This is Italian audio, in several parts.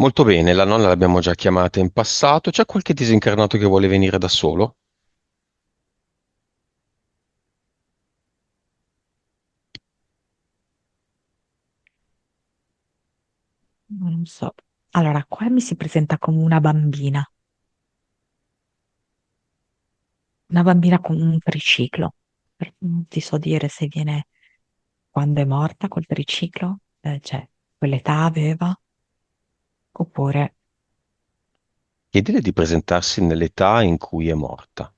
Molto bene, la nonna l'abbiamo già chiamata in passato. C'è qualche disincarnato che vuole venire da solo? Non so. Allora, qua mi si presenta come una bambina con un triciclo. Non ti so dire se viene quando è morta col triciclo, cioè quell'età aveva, oppure Chiedile di presentarsi nell'età in cui è morta.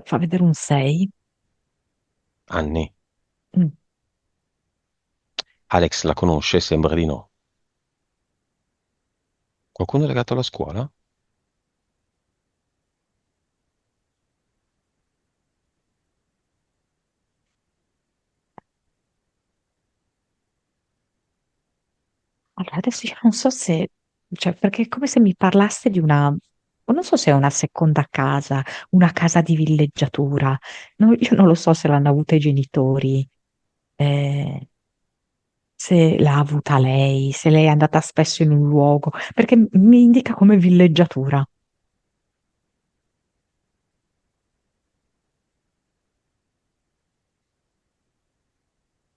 fa vedere un 6. Anni. Mm. Alex la conosce? Sembra di no. Qualcuno è legato alla scuola? Allora, adesso io non so se, cioè, perché è come se mi parlasse di non so se è una seconda casa, una casa di villeggiatura. Io non lo so se l'hanno avuta i genitori, eh, se l'ha avuta lei, se lei è andata spesso in un luogo, perché mi indica come villeggiatura.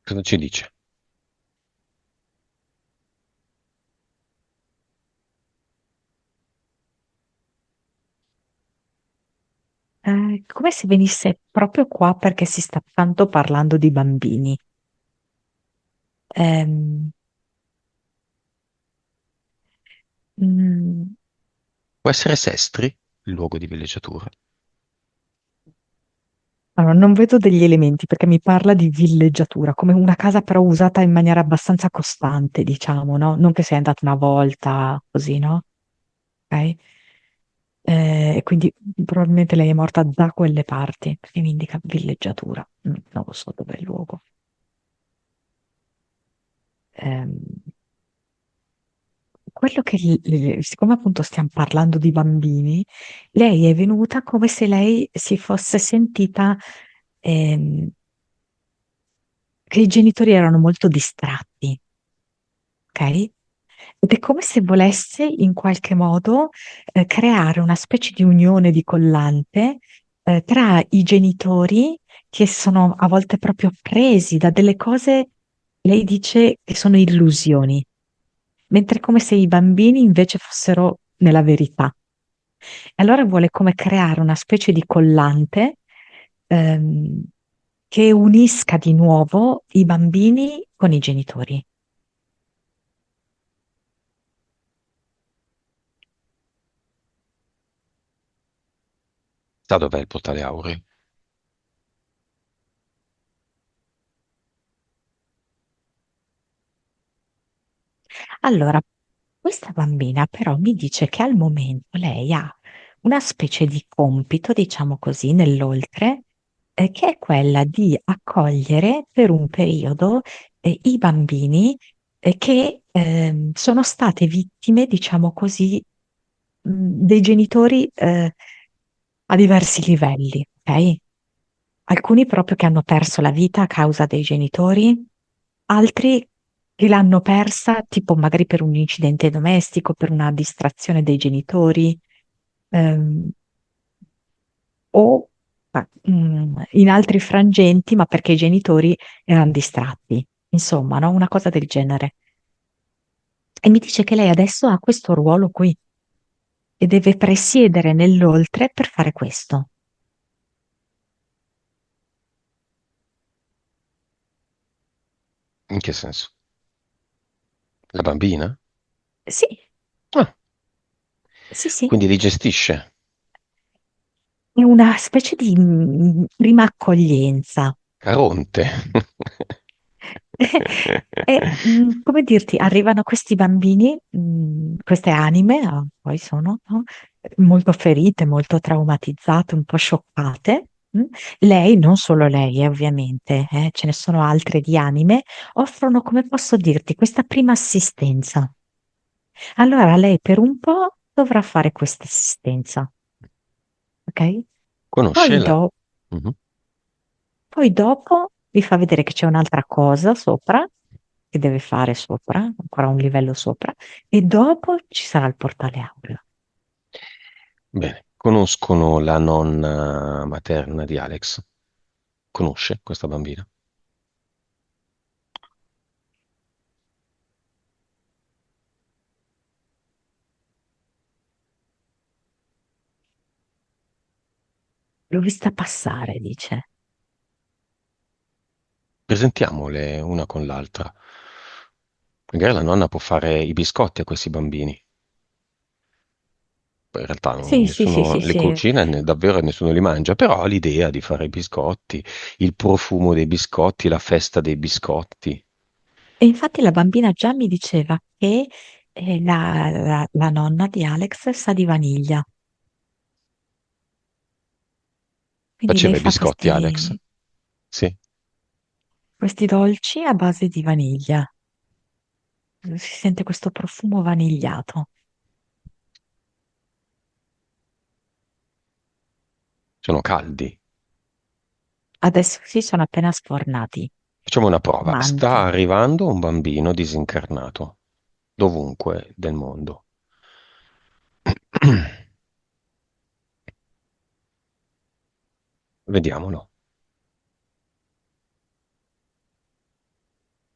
Cosa ci dice? Come se venisse proprio qua perché si sta tanto parlando di bambini. Ehm, mm, Può essere Sestri, il luogo di villeggiatura. allora, non vedo degli elementi perché mi parla di villeggiatura, come una casa però usata in maniera abbastanza costante, diciamo, no? Non che sei andata una volta così, no? Ok? E quindi probabilmente lei è morta da quelle parti, perché mi indica villeggiatura. Non lo so dove è il luogo. Ehm, quello che, siccome appunto stiamo parlando di bambini, lei è venuta come se lei si fosse sentita ehm, che i genitori erano molto distratti, ok? Ed è come se volesse in qualche modo creare una specie di unione di collante tra i genitori che sono a volte proprio presi da delle cose, lei dice che sono illusioni, mentre è come se i bambini invece fossero nella verità. E allora vuole come creare una specie di collante ehm, che unisca di nuovo i bambini con i genitori. Sa dov'è il portale Aureo? Allora, questa bambina però mi dice che al momento lei ha una specie di compito, diciamo così, nell'oltre, che è quella di accogliere per un periodo i bambini che sono state vittime, diciamo così, dei genitori a diversi livelli, ok? Alcuni proprio che hanno perso la vita a causa dei genitori, altri che l'hanno persa tipo magari per un incidente domestico, per una distrazione dei genitori, ehm, o in altri frangenti, ma perché i genitori erano distratti. Insomma, no? Una cosa del genere. E mi dice che lei adesso ha questo ruolo qui e deve presiedere nell'oltre per fare questo. In che senso? La bambina? Sì, Ah, sì, sì. quindi li gestisce. È una specie di prima accoglienza. Caronte. Come dirti, arrivano questi bambini, queste anime, poi sono, no? Molto ferite, molto traumatizzate, un po' scioccate. Lei, non solo lei, ovviamente, ce ne sono altre di anime, offrono, come posso dirti, questa prima assistenza. Allora lei per un po' dovrà fare questa assistenza, ok? Conosce Poi, la... do- Mhm. poi dopo vi fa vedere che c'è un'altra cosa sopra che deve fare sopra, ancora un livello sopra, e dopo ci sarà il portale aureo. Bene, conoscono la nonna materna di Alex? Conosce questa bambina? L'ho vista passare, dice. Presentiamole una con l'altra. Magari la nonna può fare i biscotti a questi bambini. Poi in realtà Sì, sì, sì, nessuno sì, li sì. cucina, davvero nessuno li mangia, però ha l'idea di fare i biscotti, il profumo dei biscotti, la festa dei biscotti. E infatti la bambina già mi diceva che la nonna di Alex sa di vaniglia. Quindi lei Faceva i fa biscotti Alex? Sì, questi dolci a base di vaniglia. Si sente questo profumo vanigliato. sono caldi. Adesso sì, sono appena sfornati. Facciamo una prova. Sta Fumanti. arrivando un bambino disincarnato, dovunque del mondo. Vediamolo.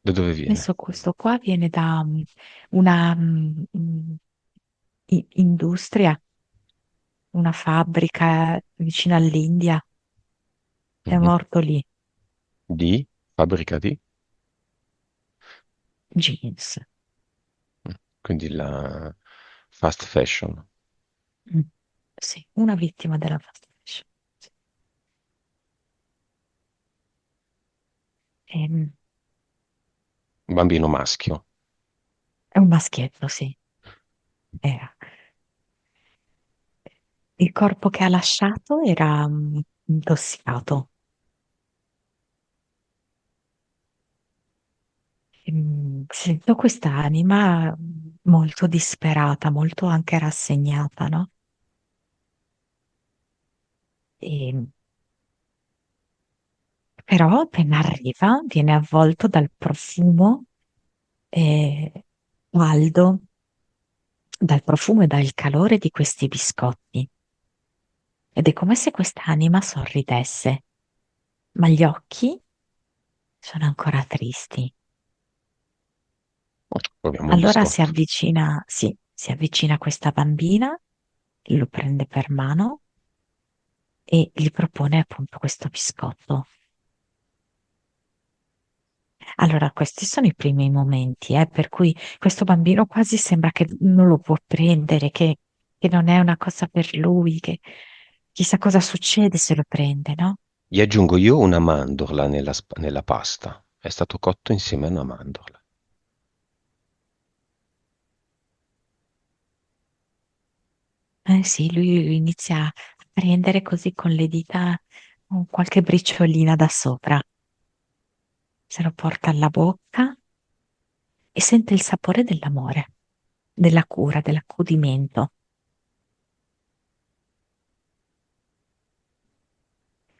Da dove viene? Adesso questo qua viene da una industria, una fabbrica vicino all'India. È Mhm. morto lì. Di? Fabbrica di? Jeans. Mm. Quindi la fast fashion. Mm. Sì, una vittima della fast fashion. Sì. Ehm, Un bambino maschio. È un maschietto, sì. Era. Il corpo che ha lasciato era intossicato. Sento quest'anima molto disperata, molto anche rassegnata, no? E, però appena arriva viene avvolto dal profumo caldo, dal profumo e dal calore di questi biscotti. Ed è come se quest'anima sorridesse, ma gli occhi sono ancora tristi. Oh, proviamo il Allora si biscotto. avvicina, sì, si avvicina a questa bambina, lo prende per mano e gli propone appunto questo biscotto. Allora, questi sono i primi momenti, per cui questo bambino quasi sembra che non lo può prendere, che non è una cosa per lui, che chissà cosa succede se lo prende, no? Gli aggiungo io una mandorla nella pasta. È stato cotto insieme a una mandorla. Eh sì, lui inizia a prendere così con le dita qualche briciolina da sopra, se lo porta alla bocca e sente il sapore dell'amore, della cura, dell'accudimento.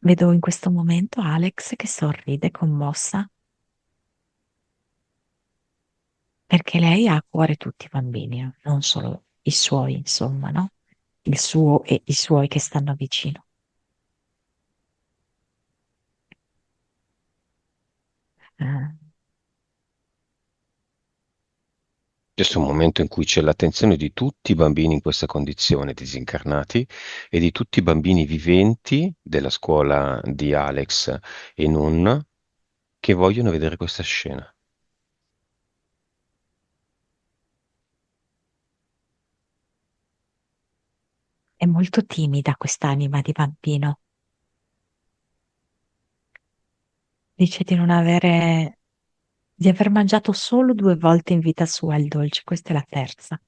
Vedo in questo momento Alex che sorride commossa perché lei ha a cuore tutti i bambini, non solo i suoi, insomma, no? Il suo e i suoi che stanno vicino. Eh, Questo è un momento in cui c'è l'attenzione di tutti i bambini in questa condizione, disincarnati, e di tutti i bambini viventi della scuola di Alex e non, che vogliono vedere questa scena. è molto timida quest'anima di bambino. Dice di aver mangiato solo 2 volte in vita sua il dolce, questa è la terza.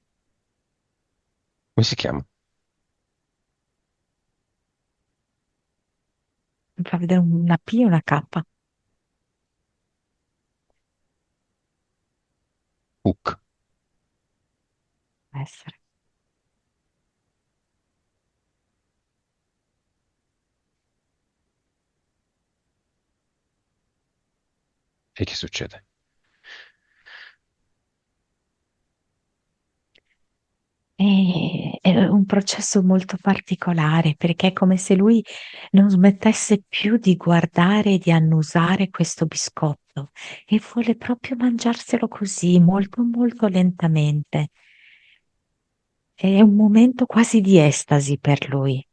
Come si chiama? Mi fa vedere una P e una K. Hook. Può essere. E che succede? È un processo molto particolare perché è come se lui non smettesse più di guardare e di annusare questo biscotto e vuole proprio mangiarselo così, molto molto lentamente. È un momento quasi di estasi per lui,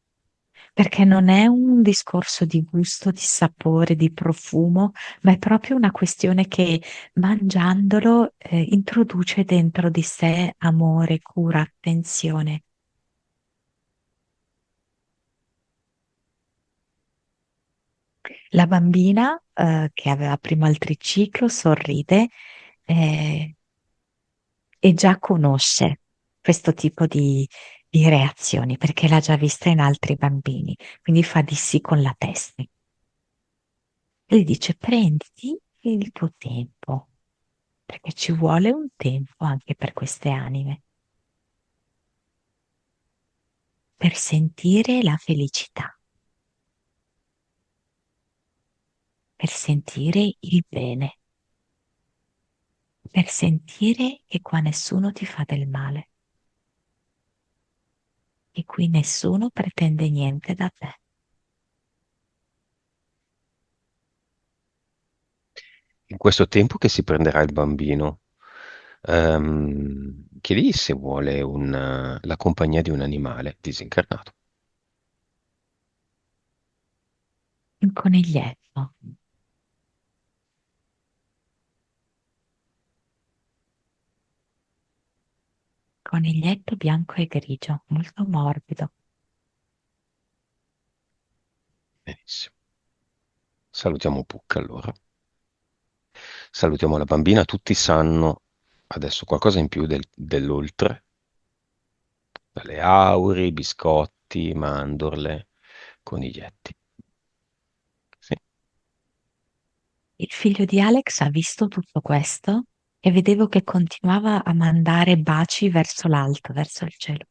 perché non è un discorso di gusto, di sapore, di profumo, ma è proprio una questione che mangiandolo, introduce dentro di sé amore, cura, attenzione. La bambina, che aveva prima il triciclo, sorride, eh, e già conosce questo tipo di reazioni perché l'ha già vista in altri bambini, quindi fa di sì con la testa. E gli dice: prenditi il tuo tempo, perché ci vuole un tempo anche per queste anime, per sentire la felicità, per sentire il bene, per sentire che qua nessuno ti fa del male e qui nessuno pretende niente da te. In questo tempo che si prenderà il bambino, chiedi se vuole la compagnia di un animale disincarnato. Un coniglietto. Coniglietto bianco e grigio, molto morbido. Benissimo. Salutiamo Pucca allora. Salutiamo la bambina. Tutti sanno adesso qualcosa in più dell'oltre. Dalle auri, biscotti, mandorle, coniglietti. Sì. Il figlio di Alex ha visto tutto questo e vedevo che continuava a mandare baci verso l'alto, verso il cielo.